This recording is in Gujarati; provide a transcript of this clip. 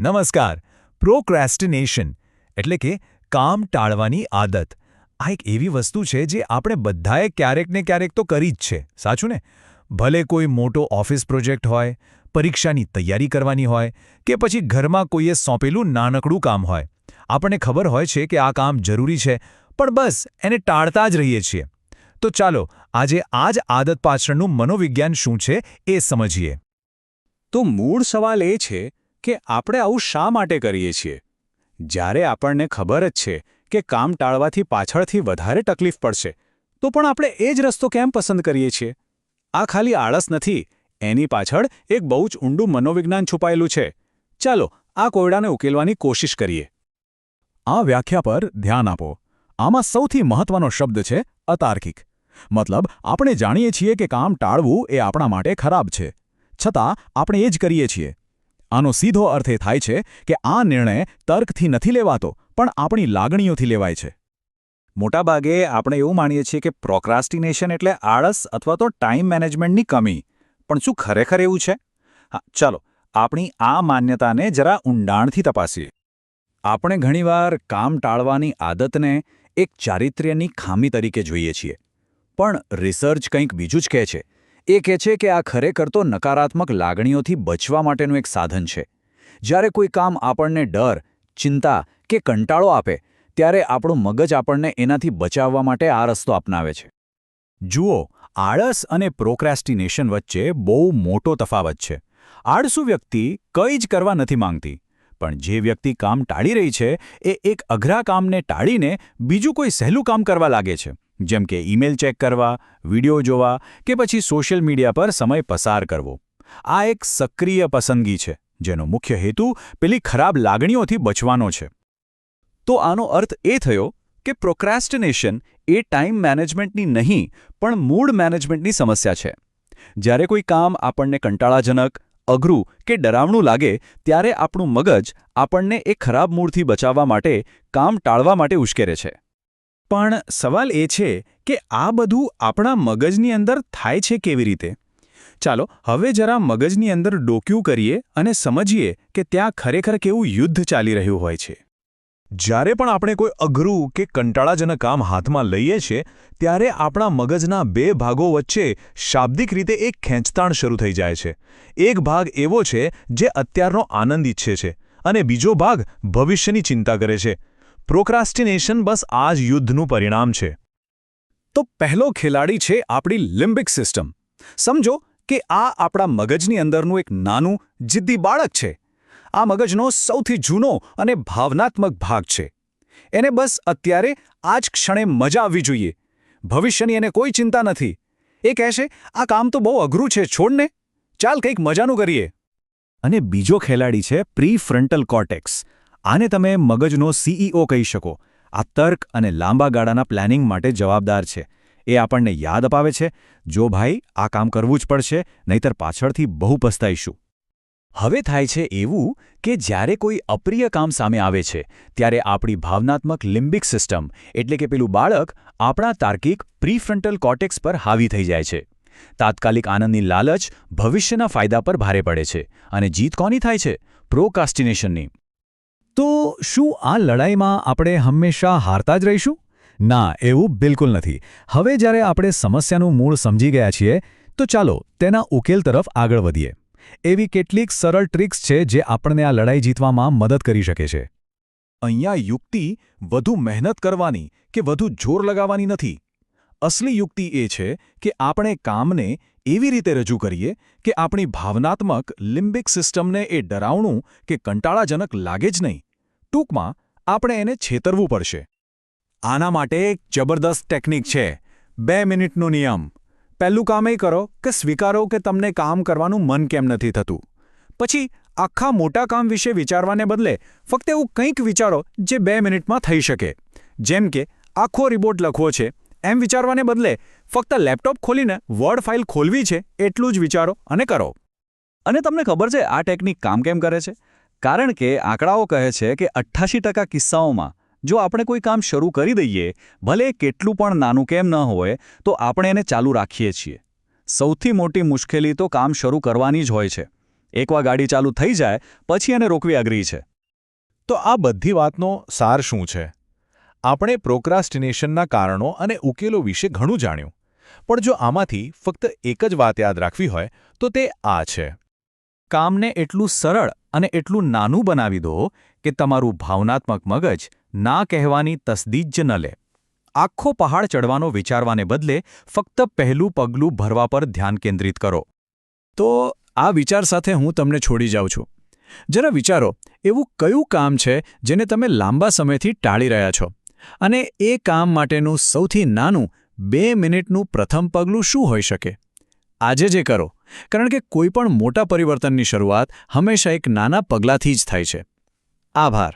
નમસ્કાર. પ્રોક્રેસ્ટિનેશન એટલે કે કામ ટાળવાની આદત આ એક એવી વસ્તુ છે જે આપણે બધાએ ક્યારેક ને ક્યારેક તો કરી જ છે, સાચું ને? ભલે કોઈ મોટો ઓફિસ પ્રોજેક્ટ હોય, પરીક્ષાની તૈયારી કરવાની હોય કે પછી ઘરમાં કોઈએ સોંપેલું નાનકડું કામ હોય. આપણને ખબર હોય છે કે આ કામ જરૂરી છે, પણ બસ એને ટાળતા જ રહીએ છીએ. તો ચાલો આજે આ જ આદત પાછળનું મનોવિજ્ઞાન શું છે એ સમજીએ. તો મૂળ સવાલ એ છે કે આપણે આવું શા માટે કરીએ છીએ? જ્યારે આપણને ખબર જ છે કે કામ ટાળવાથી પાછળથી વધારે તકલીફ પડશે, તો પણ આપણે એ જ રસ્તો કેમ પસંદ કરીએ છીએ? આ ખાલી આળસ નથી, એની પાછળ એક બહુ જ ઊંડું મનોવિજ્ઞાન છુપાયેલું છે. ચાલો આ કોયડાને ઉકેલવાની કોશિશ કરીએ. આ વ્યાખ્યા પર ધ્યાન આપો. આમાં સૌથી મહત્વનો શબ્દ છે અતાર્કિક. મતલબ આપણે જાણીએ છીએ કે કામ ટાળવું એ આપણા માટે ખરાબ છે, છતાં આપણે એ જ કરીએ છીએ. આનો સીધો અર્થ એ થાય છે કે આ નિર્ણય તર્કથી નથી લેવાતો, પણ આપણી લાગણીઓથી લેવાય છે. મોટાભાગે આપણે એવું માનીએ છીએ કે પ્રોક્રાસ્ટિનેશન એટલે આળસ અથવા તો ટાઈમ મેનેજમેન્ટની કમી. પણ શું ખરેખર એવું છે? હા, ચાલો આપણી આ માન્યતાને જરા ઊંડાણથી તપાસીએ. આપણે ઘણીવાર કામ ટાળવાની આદતને એક ચારિત્ર્યની ખામી તરીકે જોઈએ છીએ. પણ રિસર્ચ કંઈક બીજું જ કહે છે. એ કહે છે કે આ ખરેખર તો નકારાત્મક લાગણીઓથી બચવા માટેનું એક સાધન છે. જ્યારે કોઈ કામ આપણને ડર, ચિંતા કે કંટાળો આપે, ત્યારે આપણું મગજ આપણને એનાથી બચાવવા માટે આ રસ્તો અપનાવે છે. જુઓ, આળસ અને પ્રોક્રેસ્ટિનેશન વચ્ચે બહુ મોટો તફાવત છે. આળસુ વ્યક્તિ કંઈ જ કરવા નથી માંગતી, પણ જે વ્યક્તિ કામ ટાળી રહી છે એ એક અઘરા કામને ટાળીને બીજું કોઈ સહેલું કામ કરવા લાગે છે, જેમ કે ઈમેલ ચેક કરવા, વિડિયો જોવા કે પછી સોશિયલ મીડિયા પર સમય પસાર કરવો. આ એક સક્રિય પસંદગી છે, જેનો મુખ્ય હેતુ પેલી ખરાબ લાગણીઓથી બચવાનો છે. તો આનો અર્થ એ થયો કે પ્રોક્રાસ્ટિનેશન એ ટાઈમ મેનેજમેન્ટની નહીં, પણ મૂડ મેનેજમેન્ટની સમસ્યા છે. જ્યારે કોઈ કામ આપણને કંટાળાજનક, અઘરું કે ડરાવણું લાગે, ત્યારે આપણું મગજ આપણને એ ખરાબ મૂડથી બચાવવા માટે કામ ટાળવા માટે ઉશ્કેરે છે. પણ સવાલ એ છે કે આ બધું આપણા મગજની અંદર થાય છે કેવી રીતે? ચાલો હવે જરા મગજની અંદર ડોક્યું કરીએ અને સમજીએ કે ત્યાં ખરેખર કેવું યુદ્ધ ચાલી રહ્યું હોય છે. જ્યારે પણ આપણે કોઈ અઘરું કે કંટાળાજનક કામ હાથમાં લઈએ છીએ, ત્યારે આપણા મગજના બે ભાગો વચ્ચે શાબ્દિક રીતે એક ખેંચતાણ શરૂ થઈ જાય છે. એક ભાગ એવો છે જે અત્યારનો આનંદ ઈચ્છે છે અને બીજો ભાગ ભવિષ્યની ચિંતા કરે છે. પ્રોક્રાસ્ટિનેશન બસ આ જ યુદ્ધનું પરિણામ છે. તો પહેલો ખેલાડી છે આપણી લિમ્બિક સિસ્ટમ. સમજો કે આ આપણા મગજની અંદરનું એક નાનું, જિદ્દી બાળક છે. આ મગજનો સૌથી જૂનો અને ભાવનાત્મક ભાગ છે. એને બસ અત્યારે આ જ ક્ષણે મજા આવવી જોઈએ. ભવિષ્યની એને કોઈ ચિંતા નથી. એ કહેશે, આ કામ તો બહુ અઘરું છે, છોડને, ચાલ કંઈક મજાનું કરીએ. અને બીજો ખેલાડી છે પ્રીફ્રન્ટલ કોર્ટેક્સ. આને તમે મગજનો CEO કહી શકો. આ તર્ક અને લાંબા ગાળાના પ્લાનિંગ માટે જવાબદાર છે. એ આપણને યાદ અપાવે છે, જો ભાઈ આ કામ કરવું જ પડશે, નહીતર પાછળથી બહુ પસ્તાઈશું. હવે થાય છે એવું કે જ્યારે કોઈ અપ્રિય કામ સામે આવે છે, ત્યારે આપણી ભાવનાત્મક લિમ્બિક સિસ્ટમ એટલે કે પેલું બાળક આપણા તાર્કિક પ્રીફ્રન્ટલ કોર્ટેક્સ પર હાવી થઈ જાય છે. તાત્કાલિક આનંદની લાલચ ભવિષ્યના ફાયદા પર ભારે પડે છે, અને જીત કોની થાય છે? પ્રોક્રાસ્ટિનેશનની. તો શું આ લડાઈમાં આપણે હંમેશા હારતા જ રહીશું? ના, એવું બિલકુલ નથી. હવે જ્યારે આપણે સમસ્યાનું મૂળ સમજી ગયા છીએ, તો ચાલો તેના ઉકેલ તરફ આગળ વધીએ. એવી કેટલીક સરળ ટ્રિક્સ છે જે આપણને આ લડાઈ જીતવામાં મદદ કરી શકે છે. અહીંયા યુક્તિ વધુ મહેનત કરવાની કે વધુ જોર લગાવવાની નથી. અસલી યુક્તિ એ છે કે આપણે કામને એવી રીતે રજૂ કરીએ કે આપણી ભાવનાત્મક લિમ્બિક સિસ્ટમને એ ડરાવણું કે કંટાળાજનક લાગે જ નહીં. ટૂંકમાં આપણે એને છેતરવું પડશે. આના માટે એક જબરદસ્ત ટેકનિક છે, 2 મિનિટનો નિયમ. પહેલું કામ એ કરો કે સ્વીકારો કે તમને કામ કરવાનું મન કેમ નથી થતું. પછી આખા મોટા કામ વિશે વિચારવાને બદલે ફક્ત એવું કંઈક વિચારો જે 2 મિનિટમાં થઈ શકે. જેમ કે આખો રિપોર્ટ લખવો છે, એમ વિચારવાને બદલે ફક્ત લેપટોપ ખોલીને વર્ડ ફાઇલ ખોલવી છે એટલું જ વિચારો અને કરો. અને તમને ખબર છે આ ટેકનિક કામ કેમ કરે છે? કારણ કે આંકડાઓ કહે છે કે 88% કિસ્સાઓમાં જો આપણે કોઈ કામ શરૂ કરી દઈએ, ભલે કેટલું પણ નાનું કેમ ન હોય, તો આપણે એને ચાલુ રાખીએ છીએ. સૌથી મોટી મુશ્કેલી તો કામ શરૂ કરવાની જ હોય છે. એકવાર ગાડી ચાલુ થઈ જાય પછી એને રોકવી અઘરી છે. તો આ બધી વાતનો સાર શું છે? આપણે પ્રોક્રાસ્ટિનેશનના કારણો અને ઉકેલો વિશે ઘણું જાણ્યું, પણ જો આમાંથી ફક્ત એક જ વાત યાદ રાખવી હોય તો તે આ છે: કામને એટલું સરળ અને એટલું નાનું બનાવી દો કે તમારું ભાવનાત્મક મગજ ના કહેવાની તસદીજ જ ન લે. આખો પહાડ ચડવાનો વિચારવાને બદલે ફક્ત પહેલું પગલું ભરવા પર ધ્યાન કેન્દ્રિત કરો. તો આ વિચાર સાથે હું તમને છોડી જાઉં છું. જરા વિચારો, એવું કયું કામ છે જેને તમે લાંબા સમયથી ટાળી રહ્યા છો? અને એ કામ માટેનું સૌથી નાનું 2 મિનિટનું પ્રથમ પગલું શું હોઈ શકે? આજે જે કરો, કારણ કે કોઈપણ મોટા પરિવર્તનની શરૂઆત હંમેશા એક નાના પગલાંથી જ થાય છે. આભાર.